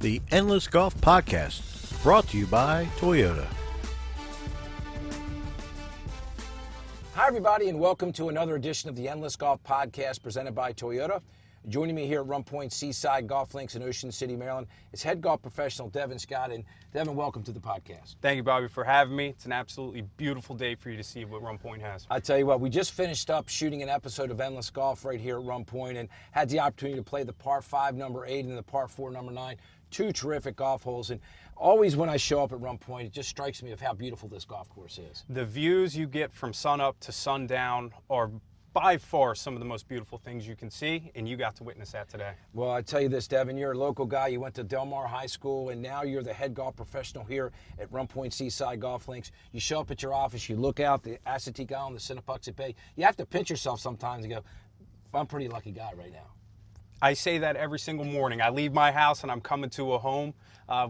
The Endless Golf Podcast, brought to you by Toyota. Hi, everybody, and welcome to another edition of the Endless Golf Podcast presented by Toyota. Joining me here at Pointe Seaside Golf Links in Ocean City, Maryland, is head golf professional Devan Scott. And Devan, welcome to the podcast. Thank you, Bobby, for having me. It's an absolutely beautiful day for you to see what Pointe has. I tell you what, we just finished up shooting an episode of Endless Golf right here at Pointe and had the opportunity to play the par 5, number 8, and the par 4, number 9. Two terrific golf holes. And always when I show up at Pointe, it just strikes me of how beautiful this golf course is. The views you get from sunup to sundown are by far some of the most beautiful things you can see, and you got to witness that today. Well, I tell you this, Devan, you're a local guy. You went to Del Mar High School, and now you're the head golf professional here at Pointe Seaside Golf Links. You show up at your office, you look out the Assateague Island, the Sinnapuxet Bay. You have to pinch yourself sometimes and go, I'm a pretty lucky guy right now. I say that every single morning. I leave my house and I'm coming to a home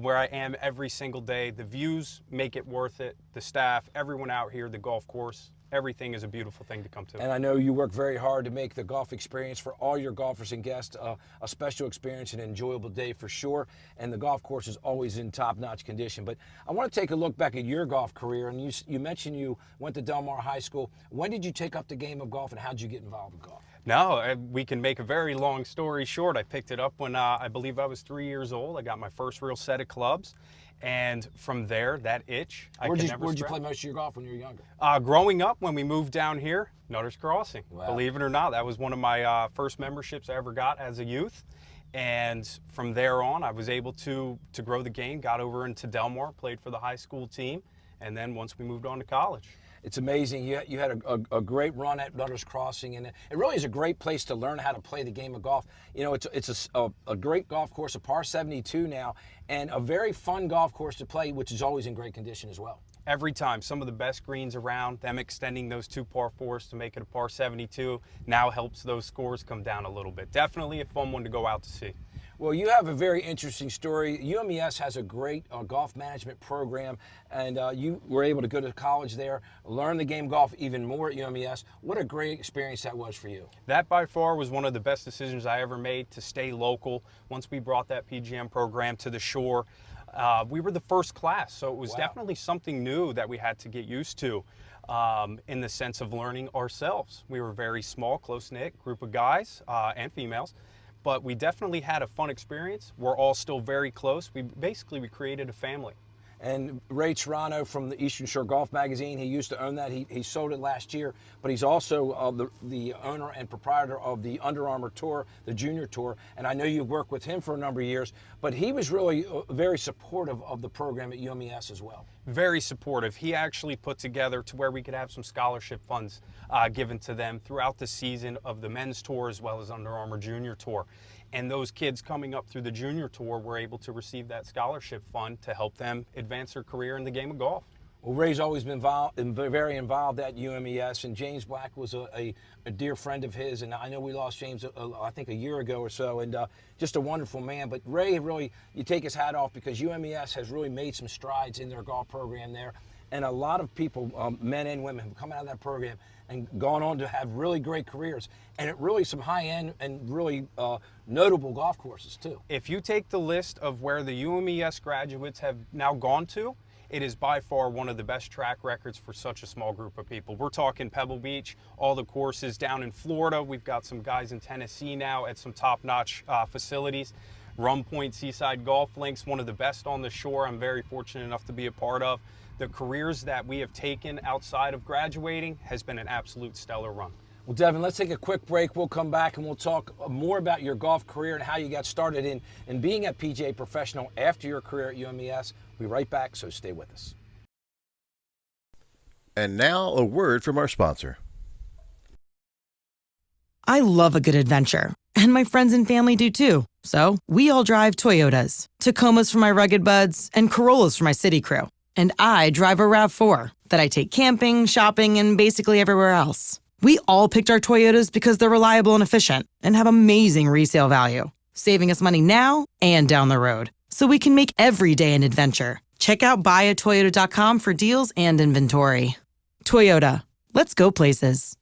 where I am every single day. The views make it worth it. The staff, everyone out here, the golf course, everything is a beautiful thing to come to. And I know you work very hard to make the golf experience for all your golfers and guests a special experience, an enjoyable day for sure. And the golf course is always in top-notch condition. But I want to take a look back at your golf career. And you mentioned you went to Del Mar High School. When did you take up the game of golf, and how did you get involved with golf? No, we can make a very long story short. I picked it up when I believe I was 3 years old. I got my first real set of clubs. And from there, that itch, Where'd you play most of your golf when you were younger? Growing up, when we moved down here, Nutter's Crossing. Wow. Believe it or not, that was one of my first memberships I ever got as a youth. And from there on, I was able to grow the game, got over into Del Mar, played for the high school team, and then once we moved on to college. It's amazing. You had a great run at Nutter's Crossing, and it really is a great place to learn how to play the game of golf. You know, it's a great golf course, a par 72 now, and a very fun golf course to play, which is always in great condition as well. Every time, some of the best greens around, them extending those 2 par 4s to make it a par 72 now helps those scores come down a little bit. Definitely a fun one to go out to see. Well, you have a very interesting story. UMES has a great golf management program, and you were able to go to college there, learn the game of golf even more at UMES. What a great experience that was for you. That by far was one of the best decisions I ever made to stay local. Once we brought that PGM program to the shore, we were the first class, so it was definitely something new that we had to get used to in the sense of learning ourselves. We were a very small, close-knit group of guys and females. But we definitely had a fun experience. We're all still very close. We created a family. And Ray Toronto from the Eastern Shore Golf Magazine, he used to own that. He sold it last year, but he's also the owner and proprietor of the Under Armour Tour, the Junior Tour. And I know you've worked with him for a number of years, but he was really very supportive of the program at UMES as well. Very supportive. He actually put together to where we could have some scholarship funds given to them throughout the season of the men's tour as well as Under Armour Junior Tour. And those kids coming up through the Junior Tour were able to receive that scholarship fund to help them advance their career in the game of golf. Well, Ray's always been very involved at UMES, and James Black was a dear friend of his, and I know we lost James, I think, a year ago or so, and just a wonderful man. But Ray, really, you take his hat off because UMES has really made some strides in their golf program there, and a lot of people, men and women, have come out of that program and gone on to have really great careers, and it really some high-end and really notable golf courses too. If you take the list of where the UMES graduates have now gone to, it is by far one of the best track records for such a small group of people. We're talking Pebble Beach, all the courses down in Florida. We've got some guys in Tennessee now at some top-notch facilities. Pointe Seaside Golf Links, one of the best on the shore. I'm very fortunate enough to be a part of. The careers that we have taken outside of graduating has been an absolute stellar run. Well, Devan, let's take a quick break. We'll come back and we'll talk more about your golf career and how you got started in being a PGA professional after your career at UMES. We'll be right back, so stay with us. And now a word from our sponsor. I love a good adventure, and my friends and family do too. So we all drive Toyotas. Tacomas for my rugged buds and Corollas for my city crew. And I drive a RAV4 that I take camping, shopping, and basically everywhere else. We all picked our Toyotas because they're reliable and efficient and have amazing resale value, saving us money now and down the road, so we can make every day an adventure. Check out buyatoyota.com for deals and inventory. Toyota, let's go places.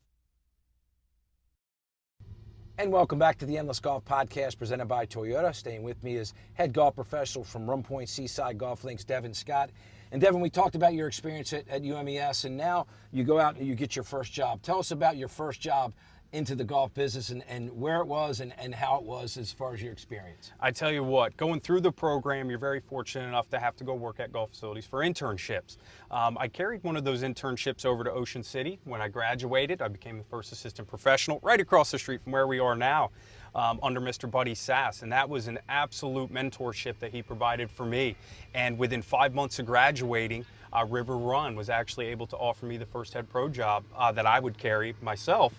And welcome back to the Endless Golf Podcast presented by Toyota. Staying with me is head golf professional from Pointe Seaside Golf Links, Devan Scott. And Devan, we talked about your experience at UMES, and now you go out and you get your first job. Tell us about your first job into the golf business and where it was and how it was as far as your experience. I tell you what, going through the program, you're very fortunate enough to have to go work at golf facilities for internships. I carried one of those internships over to Ocean City. When I graduated, I became the first assistant professional right across the street from where we are now, under Mr. Buddy Sass, and that was an absolute mentorship that he provided for me. And within 5 months of graduating, River Run was actually able to offer me the first head pro job that I would carry myself.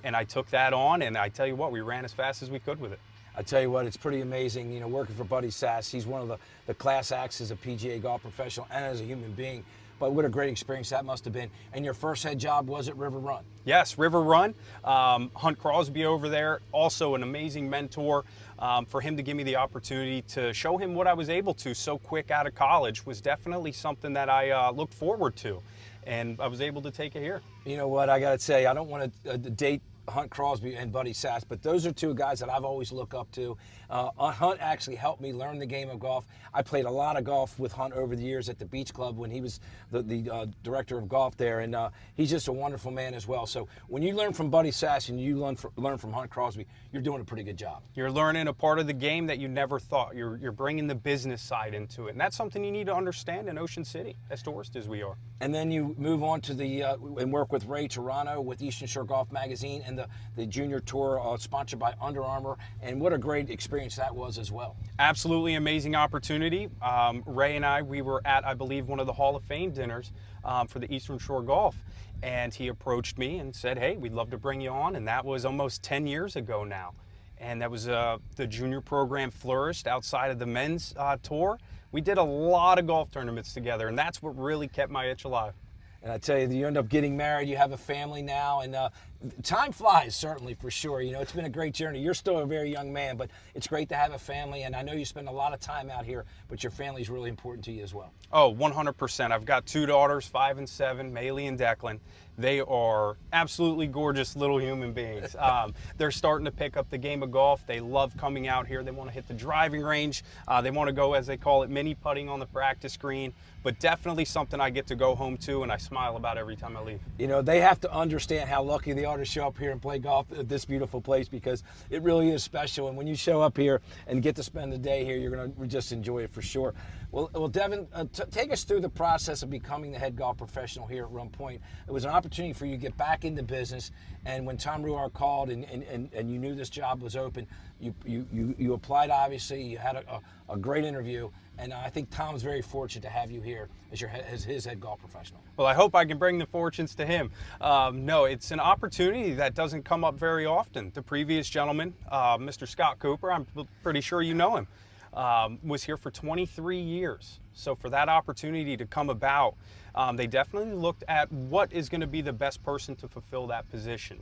And I took that on, and I tell you what, we ran as fast as we could with it. I tell you what, it's pretty amazing, working for Buddy Sass. He's one of the class acts as a PGA golf professional and as a human being. But what a great experience that must have been. And your first head job was at River Run. Yes, River Run. Hunt Crosby over there, also an amazing mentor. For him to give me the opportunity to show him what I was able to so quick out of college was definitely something that I looked forward to. And I was able to take it here. You know what, I got to say, I don't want to date Hunt Crosby and Buddy Sass, but those are two guys that I've always looked up to. Hunt actually helped me learn the game of golf. I played a lot of golf with Hunt over the years at the Beach Club when he was the director of golf there, and he's just a wonderful man as well. So when you learn from Buddy Sass and you learn from Hunt Crosby, you're doing a pretty good job. You're learning a part of the game that you never thought. You're bringing the business side into it, and that's something you need to understand in Ocean City, as tourist as we are. And then you move on to and work with Ray Toronto with Eastern Shore Golf Magazine and the Junior Tour sponsored by Under Armour, and what a great experience that was as well. Absolutely amazing opportunity. Ray and we were at, I believe, one of the Hall of Fame dinners for the Eastern Shore Golf, and he approached me and said, hey, we'd love to bring you on, and that was almost 10 years ago now. And that was the junior program flourished outside of the men's tour. We did a lot of golf tournaments together, and that's what really kept my itch alive. And I tell you, you end up getting married, you have a family now, and time flies, certainly, for sure. It's been a great journey. You're still a very young man, but it's great to have a family, and I know you spend a lot of time out here, but your family's really important to you as well. Oh, 100%. I've got two daughters, 5 and 7, Maylee and Declan. They are absolutely gorgeous little human beings. They're starting to pick up the game of golf. They love coming out here. They want to hit the driving range. They want to go, as they call it, mini putting on the practice green, but definitely something I get to go home to, and I smile about every time I leave. They have to understand how lucky they are to show up here and play golf at this beautiful place, because it really is special. And when you show up here and get to spend the day here, you're going to just enjoy it for sure. Well, Devan, take us through the process of becoming the head golf professional here at Pointe. It was an opportunity for you to get back into business, and when Tom Ruar called and you knew this job was open, you applied. Obviously, you had a great interview, and I think Tom's very fortunate to have you here as his head golf professional. Well, I hope I can bring the fortunes to him. No, it's an opportunity that doesn't come up very often. The previous gentleman, Mr. Scott Cooper, I'm pretty sure you know him, was here for 23 years. So for that opportunity to come about, they definitely looked at what is going to be the best person to fulfill that position.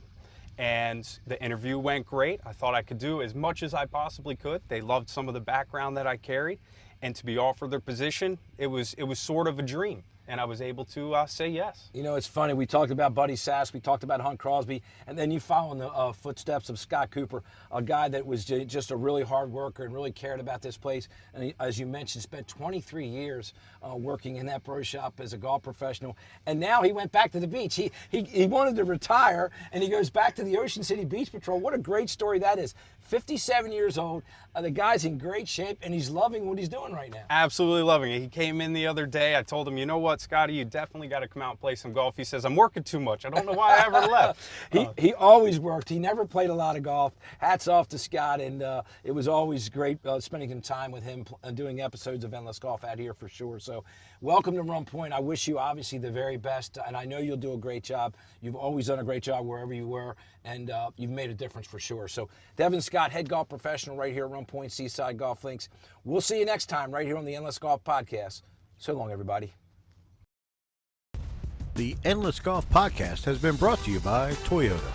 And the interview went great. I thought I could do as much as I possibly could. They loved some of the background that I carried, and to be offered their position, it was sort of a dream. And I was able to say yes. It's funny. We talked about Buddy Sass, we talked about Hunt Crosby, and then you follow in the footsteps of Scott Cooper, a guy that was just a really hard worker and really cared about this place. And he, as you mentioned, spent 23 years working in that pro shop as a golf professional. And now he went back to the beach. He wanted to retire, and he goes back to the Ocean City Beach Patrol. What a great story that is. 57 years old. The guy's in great shape, and he's loving what he's doing right now. Absolutely loving it. He came in the other day. I told him, you know what, Scotty, you definitely got to come out and play some golf. He says, I'm working too much. I don't know why I ever left. He always worked. He never played a lot of golf. Hats off to Scott, and it was always great spending some time with him doing episodes of Endless Golf out here for sure. So welcome to Pointe. I wish you obviously the very best, and I know you'll do a great job. You've always done a great job wherever you were, and you've made a difference for sure. So Devan Scott, head golf professional right here at Pointe Seaside Golf Links. We'll see you next time right here on the Endless Golf Podcast. So long, everybody. The Endless Golf Podcast has been brought to you by Toyota.